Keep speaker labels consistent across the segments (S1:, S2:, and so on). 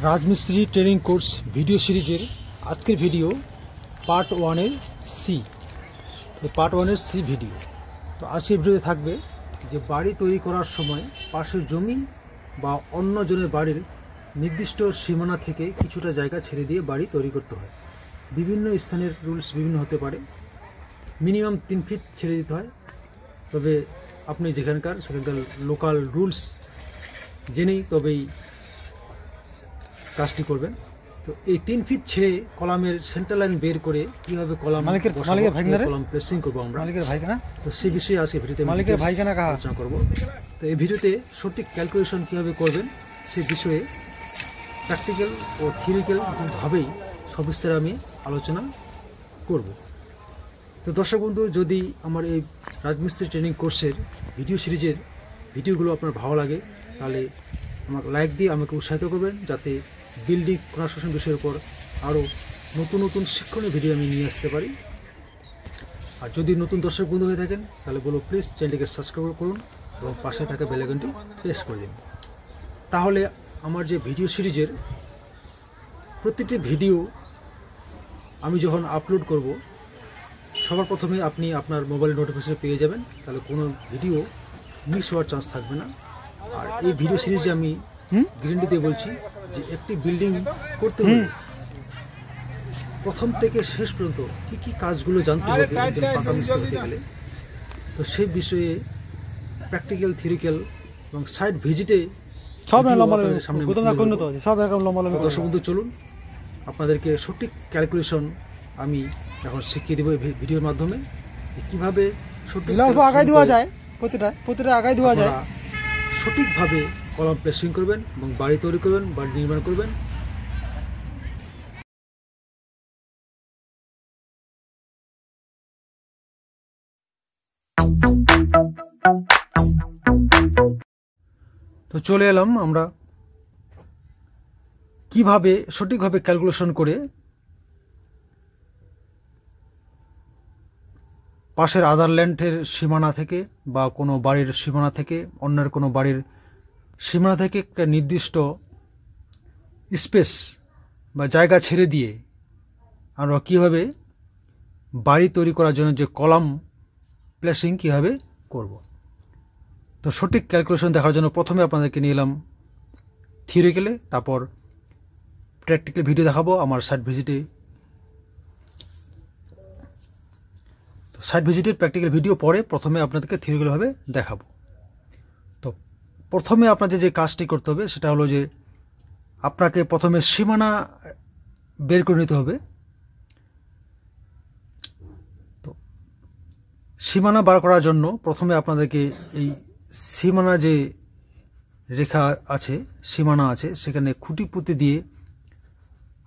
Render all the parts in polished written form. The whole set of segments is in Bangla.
S1: রাজমিস্ত্রি ট্রেনিং কোর্স ভিডিও সিরিজের আজকের ভিডিও পার্ট 1 এর সি। পার্ট 1 এর সি ভিডিও। তো আজকের ভিডিওতে থাকবে যে বাড়ি তৈরি করার সময় পাশের জমি বা অন্য জনের বাড়ির নির্দিষ্ট সীমানা থেকে কিছুটা জায়গা ছেড়ে দিয়ে বাড়ি তৈরি করতে হয়। বিভিন্ন স্থানের রুলস বিভিন্ন হতে পারে। মিনিমাম 3 ফিট ছেড়ে দিতে হয়, তবে আপনি সেখানকার লোকাল রুলস জেনেই তবেই কাজটি করবেন। তো এই 3 ফিট ছেড়ে কলামের সেন্টার লাইন বের করে কীভাবে কলাম প্রেসিং করবো আমরা, তো সেই বিষয়ে আজকে ভিডিওতে আলোচনা করবো। তো এই ভিডিওতে সঠিক ক্যালকুলেশন কীভাবে করবেন সে বিষয়ে প্র্যাকটিক্যাল ও থিওরিক্যাল দুভাবেই সবিস্তারে আমি আলোচনা করব। তো দর্শক বন্ধু, যদি আমার এই রাজমিস্ত্রি ট্রেনিং কোর্সের ভিডিও সিরিজের ভিডিওগুলো আপনার ভালো লাগে তাহলে আমাকে লাইক দিয়ে আমাকে উৎসাহিত করবেন, যাতে বিল্ডিং কনস্ট্রাকশন বিষয়ের উপর আরও নতুন নতুন শিক্ষণীয় ভিডিও আমি নিয়ে আসতে পারি। আর যদি নতুন দর্শক বন্ধু হয়ে থাকেন তাহলে বলো প্লিজ চ্যানেলটিকে সাবস্ক্রাইব করুন এবং পাশে থাকা বেল আইকনটি প্রেস করে দিন। তাহলে আমার যে ভিডিও সিরিজের প্রতিটি ভিডিও আমি যখন আপলোড করব সবার প্রথমে আপনি আপনার মোবাইল নোটিফিকেশন পেয়ে যাবেন, তাহলে কোনো ভিডিও মিস হওয়ার চান্স থাকবে না। আর এই ভিডিও সিরিজে আমি গ্যারান্টি দিয়ে বলছি যে একটি বিল্ডিং করতে হলে প্রথম থেকে শেষ পর্যন্ত কি কি কাজগুলো জানতে হবে একজন পাকা মিস্ত্রি হতে গেলে, তো সেই বিষয়ে প্র্যাকটিক্যাল থিওরিক্যাল এবং সাইট ভিজিটে সব সামনে দর্শক বন্ধু চলুন আপনাদেরকে সঠিক ক্যালকুলেশন আমি এখন শিখিয়ে দেবো এই ভিডিওর মাধ্যমে, কিভাবে সঠিকভাবে কলাম প্লেসিং করবেন এবং বাড়ি তৈরি করবেন, বাড়ি নির্মাণ করবেন। তো চলে এলাম আমরা কিভাবে সঠিকভাবে ক্যালকুলেশন করে পাশের আদারল্যান্ডের সীমানা থেকে বা কোনো বাড়ির সীমানা থেকে অন্যের কোনো বাড়ির সীমানা থেকে একটা নির্দিষ্ট স্পেস বা জায়গা ছেড়ে দিয়ে আমরা কীভাবে বাড়ি তৈরি করার জন্য যে কলাম প্লেসিং কীভাবে করব। তো সঠিক ক্যালকুলেশন দেখার জন্য প্রথমে আপনাদেরকে নিয়ে এলাম থিওরিক্যালে, তারপর প্র্যাকটিক্যাল ভিডিও দেখাবো আমার সাইট ভিজিটে। তো সাইট ভিজিটের প্র্যাকটিক্যাল ভিডিও পরে প্রথমে আপনাদেরকে থিওরিক্যালভাবে দেখাবো। তো প্রথমে আপনাদের যে কাজটি করতে হবে সেটা হলো যে আপনাকে প্রথমে সীমানা বের করে নিতে হবে। তো সীমানা বার করার জন্য প্রথমে আপনাদেরকে এই সীমানা যে রেখা আছে, সীমানা আছে, সেখানে খুঁটি পুঁতে দিয়ে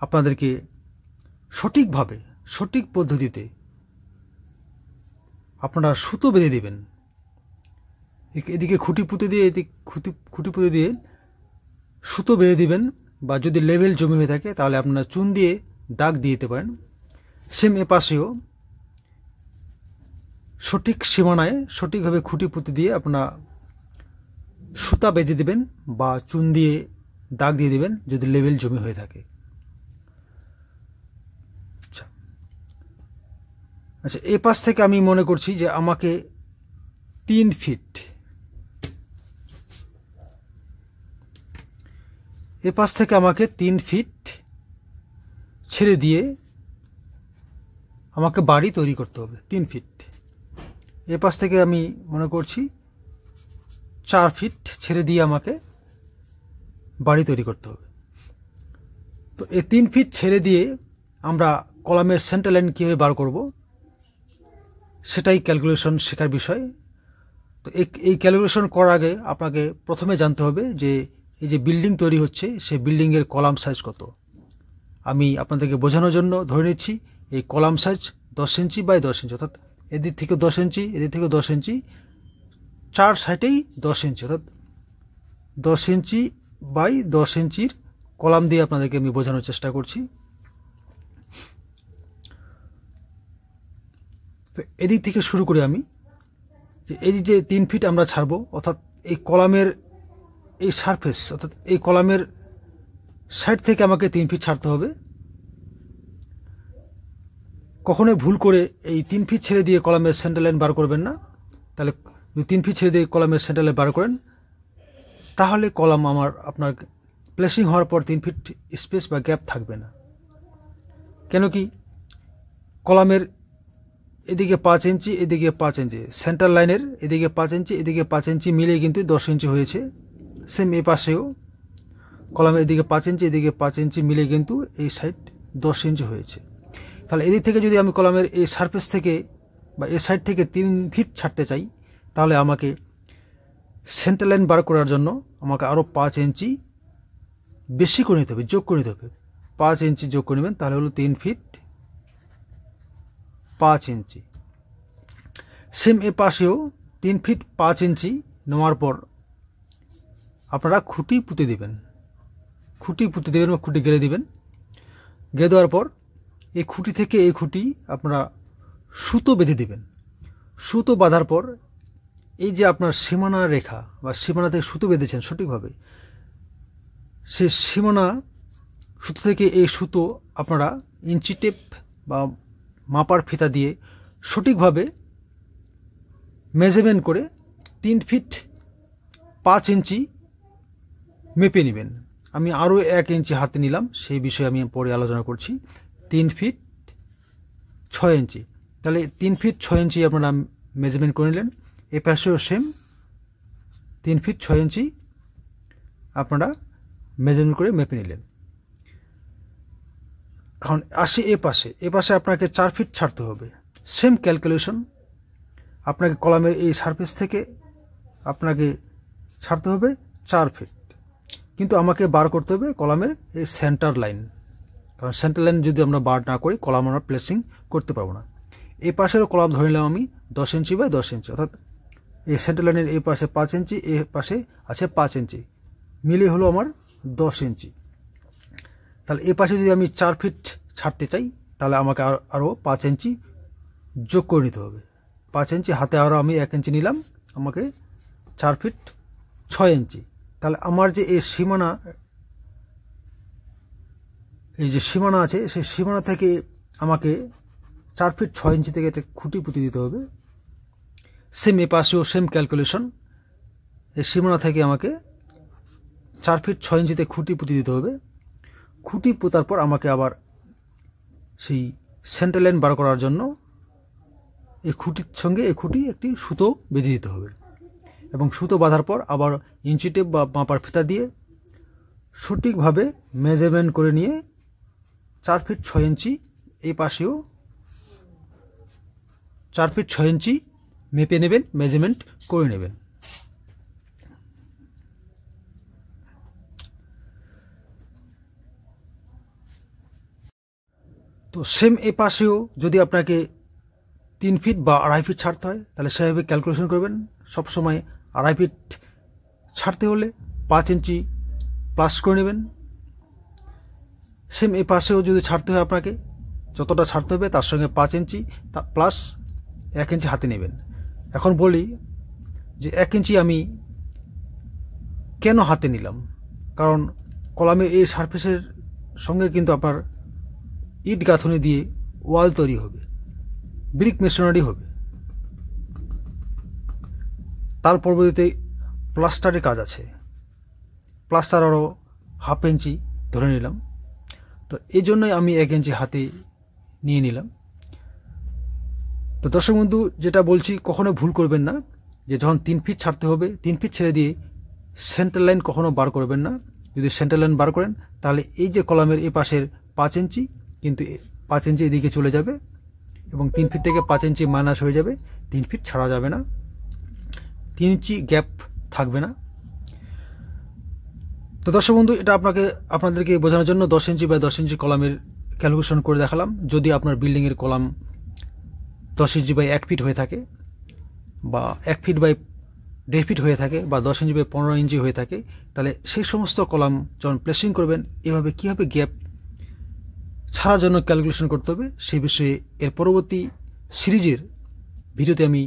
S1: আপনাদেরকে সঠিকভাবে সঠিক পদ্ধতিতে আপনারা সুতো বেঁধে দেবেন। এদিকে খুঁটি পুঁতে দিয়ে এদিকে খুঁটি পুঁতে দিয়ে সুতো বেঁধে দিবেন, বা যদি লেভেল জমি হয়ে থাকে তাহলে আপনারা চুন দিয়ে দাগ দিয়ে দিতে পারেন। সেম এপাশেও সঠিক সীমানায় সঠিকভাবে খুঁটি পুঁতে দিয়ে আপনারা সুতা বেঁধে দেবেন বা চুন দিয়ে দাগ দিয়ে দেবেন যদি লেভেল জমি হয়ে থাকে। আচ্ছা, এ পাশ থেকে আমি মনে করছি যে আমাকে 3 ফিট, এ পাশ থেকে আমাকে 3 ফিট ছেড়ে দিয়ে আমাকে বাড়ি তৈরি করতে হবে 3 ফিট। এ পাশ থেকে আমি মনে করছি 4 ফিট ছেড়ে দিয়ে আমাকে বাড়ি তৈরি করতে হবে। তো এই 3 ফিট ছেড়ে দিয়ে আমরা কলামের সেন্টার লাইন কীভাবে বার করব সেটাই ক্যালকুলেশন শেখার বিষয়। তো এই ক্যালকুলেশন করার আগে আপনাকে প্রথমে জানতে হবে যে এই যে বিল্ডিং তৈরি হচ্ছে সেই বিল্ডিংয়ের কলাম সাইজ কত। আমি আপনাদেরকে বোঝানোর জন্য ধরে নিচ্ছি এই কলাম সাইজ 10 ইঞ্চি বাই 10 ইঞ্চি, অর্থাৎ এদিক থেকে 10 ইঞ্চি, এদিক থেকে 10 ইঞ্চি, 4 সাইডেই 10 ইঞ্চি, অর্থাৎ 10 ইঞ্চি বাই 10 ইঞ্চির কলাম দিয়ে আপনাদেরকে আমি বোঝানোর চেষ্টা করছি। তো এদিক থেকে শুরু করে আমি যে এই যে 3 ফিট আমরা ছাড়বো, অর্থাৎ এই কলামের এই সারফেস, অর্থাৎ এই কলামের সাইড থেকে আমাকে 3 ফিট ছাড়তে হবে। কখনোই ভুল করে এই 3 ফিট ছেড়ে দিয়ে কলামের সেন্টার লাইন বার করবেন না। তাহলে যদি 3 ফিট ছেড়ে দিয়ে কলামের সেন্টার লাইন বার করেন তাহলে কলাম আপনার প্লেসিং হওয়ার পর 3 ফিট স্পেস বা গ্যাপ থাকবে না। কেন কি কলামের এদিকে 5 ইঞ্চি এদিকে 5 ইঞ্চি, সেন্টার লাইনের এদিকে 5 ইঞ্চি এদিকে 5 ইঞ্চি মিলিয়ে কিন্তু 10 ইঞ্চি হয়েছে। সেম এই পাশেও কলামের এদিকে 5 ইঞ্চি এদিকে 5 ইঞ্চি মিলিয়ে কিন্তু এই সাইড 10 ইঞ্চি হয়েছে। তাহলে এদিক থেকে যদি আমি কলামের এই সারফেস থেকে বা এই সাইড থেকে 3 ফিট ছাড়তে চাই তাহলে আমাকে সেন্টার লাইন বার করার জন্য আমাকে আরও 5 ইঞ্চি বেশি করে নিতে হবে, যোগ করে নিতে হবে। 5 ইঞ্চি যোগ করে নেবেন, তাহলে হলো 3 ফিট 5 ইঞ্চি। সেম এ পাশেও 3 ফিট 5 ইঞ্চি নেওয়ার পর আপনারা খুঁটি পুঁতে দেবেন, খুঁটি পুঁতে দেবেন বা খুঁটি গেড়ে দেবেন। গেড়ে দেওয়ার পর এই খুঁটি থেকে এই খুঁটি আপনারা সুতো বেঁধে দেবেন। সুতো বাঁধার পর এই যে আপনার সীমানা রেখা বা সীমানা থেকে সুতো বেঁধেছেন সঠিকভাবে, সেই সীমানা সুতো থেকে এই সুতো আপনারা ইঞ্চি টেপ বা মাপার ফিতা দিয়ে সঠিকভাবে মেজারমেন্ট করে 3 ফিট 5 ইঞ্চি মেপে নেবেন। আমি আরও 1 ইঞ্চি হাতে নিলাম, সেই বিষয়ে আমি পরে আলোচনা করছি। 3 ফিট 6 ইঞ্চি, তাহলে 3 ফিট 6 ইঞ্চি আপনারা মেজারমেন্ট করে নিলেন। এ পাশেও সেম 3 ফিট 6 ইঞ্চি আপনারা মেজারমেন্ট করে মেপে নিলেন। এখন আসি এ পাশে আপনাকে 4 ফিট ছাড়তে হবে। সেম ক্যালকুলেশন, আপনাকে কলামের এই সারফেস থেকে আপনাকে ছাড়তে হবে 4 ফিট, কিন্তু আমাকে বার করতে হবে কলামের এই সেন্টার লাইন, কারণ সেন্টার লাইন যদি আমরা বার না করি কলাম আমরা প্লেসিং করতে পারবো না। এই পাশেরও কলাম ধরে নিলাম আমি 10 ইঞ্চি বাই 10 ইঞ্চি, অর্থাৎ এই সেন্টার লাইনের এই পাশে 5 ইঞ্চি, এই পাশে আছে 5 ইঞ্চি, মিলিয়ে হলো আমার 10 ইঞ্চি। তাহলে এই পাশে যদি আমি 4 ফিট ছাড়তে চাই তাহলে আমাকে আরও 5 ইঞ্চি যোগ করে নিতে হবে। 5 ইঞ্চি হাতে আরও আমি 1 ইঞ্চি নিলাম, আমাকে 4 ফিট 6 ইঞ্চি। তাহলে আমার যে এই সীমানা, এই যে সীমানা আছে সেই সীমানা থেকে আমাকে 4 ফিট 6 ইঞ্চি থেকে একটা খুঁটি পুঁতে দিতে হবে। সেম এ পাশেও সেম ক্যালকুলেশন, এই সীমানা থেকে আমাকে 4 ফিট 6 ইঞ্চিতে খুঁটি পুঁতে দিতে হবে। খুঁটি পোতার পর আমাকে আবার সেই সেন্টার লাইন বার করার জন্য এই খুঁটির সঙ্গে এই খুঁটি একটি সুতো বেঁধে দিতে হবে, এবং সুতো বাঁধার পর আবার ইঞ্চি টেপ বা মাপার ফিতা দিয়ে সঠিকভাবে মেজারমেন্ট করে নিয়ে 4 ফিট 6 ইঞ্চি এই পাশেও 4 ফিট 6 ইঞ্চি মেপে নেবেন, মেজারমেন্ট করে নেবেন। তো সেম এ পাশেও যদি আপনাকে 3 ফিট বা 2.5 ফিট ছাড়তে হয় তাহলে সেভাবে ক্যালকুলেশন করবেন। সবসময় 2.5 ফিট ছাড়তে হলে 5 ইঞ্চি প্লাস করে নেবেন। সেম এ পাশেও যদি ছাড়তে হয় আপনাকে যতটা ছাড়তে হবে তার সঙ্গে 5 ইঞ্চি প্লাস 1 ইঞ্চি হাতে নেবেন। এখন বলি যে 1 ইঞ্চি আমি কেন হাতে নিলাম, কারণ কলামে এই সারফেসের সঙ্গে কিন্তু আপনার ইট গাঁথনি দিয়ে ওয়াল তৈরি হবে, ব্রিক মেশনারি হবে, তার পরবর্তীতে প্লাস্টারের কাজ আছে, প্লাস্টার আরও 1/2 ইঞ্চি ধরে নিলাম। তো এই জন্যই আমি 1 ইঞ্চি হাতে নিয়ে নিলাম। তো দর্শক বন্ধু, যেটা বলছি কখনো ভুল করবেন না, যে যখন 3 ফিট ছাড়তে হবে 3 ফিট ছেড়ে দিয়ে সেন্টার লাইন কখনো বার করবেন না। যদি সেন্টার লাইন বার করেন তাহলে এই যে কলামের এই পাশের 5 ইঞ্চি কিন্তু 5 ইঞ্চি এদিকে চলে যাবে এবং 3 ফিট থেকে 5 ইঞ্চি মাইনাস হয়ে যাবে, 3 ফিট ছাড়া যাবে না, 3 ইঞ্চি গ্যাপ থাকবে না। তো দর্শক বন্ধু, এটা আপনাদেরকে বোঝানোর জন্য 10 ইঞ্চি বাই 10 ইঞ্চি কলামের ক্যালকুলেশন করে দেখালাম। যদি আপনার বিল্ডিংয়ের কলাম 10 ইঞ্চি বাই 1 ফিট হয়ে থাকে বা 1 ফিট বাই 1.5 ফিট হয়ে থাকে বা 10 ইঞ্চি বাই 15 ইঞ্চি হয়ে থাকে, তাহলে সেই সমস্ত কলাম যখন প্লেসিং করবেন এভাবে কীভাবে গ্যাপ ছাড়ার জন্য ক্যালকুলেশন করতে হবে সেই বিষয়ে এর পরবর্তী সিরিজের ভিডিওতে আমি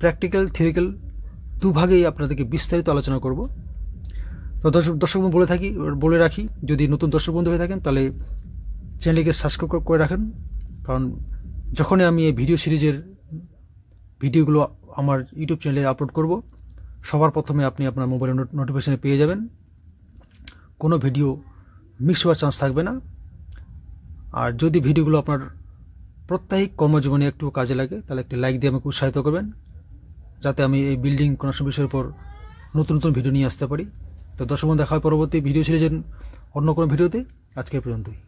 S1: প্র্যাকটিক্যাল থিওরিক্যাল দুভাগেই আপনাদেরকে বিস্তারিত আলোচনা করব। তো দর্শক বন্ধু বলে রাখি, যদি নতুন দর্শক বন্ধু হয়ে থাকেন তাহলে চ্যানেলকে সাবস্ক্রাইব করে রাখেন, কারণ যখনই আমি এই ভিডিও সিরিজের ভিডিওগুলো আমার ইউটিউব চ্যানেলে আপলোড করব, সবার প্রথমে আপনি আপনার মোবাইলে নোটিফিকেশানে পেয়ে যাবেন। কোনো ভিডিও মিস হওয়ার চান্স থাকবে না। আর যদি ভিডিওগুলো আপনার প্রত্যেক কর্মজীবনে একটু কাজে লাগে তাহলে একটি লাইক দিয়ে আমাকে উৎসাহিত করবেন, যাতে আমি এই বিল্ডিং কনস্ট্রাকশন বিষয়ের উপর নতুন নতুন ভিডিও নিয়ে আসতে পারি। তো দর্শক বন্ধু, দেখা হয় পরবর্তী ভিডিও সিরিজের অন্য কোনো ভিডিওতে। আজকে পর্যন্তই।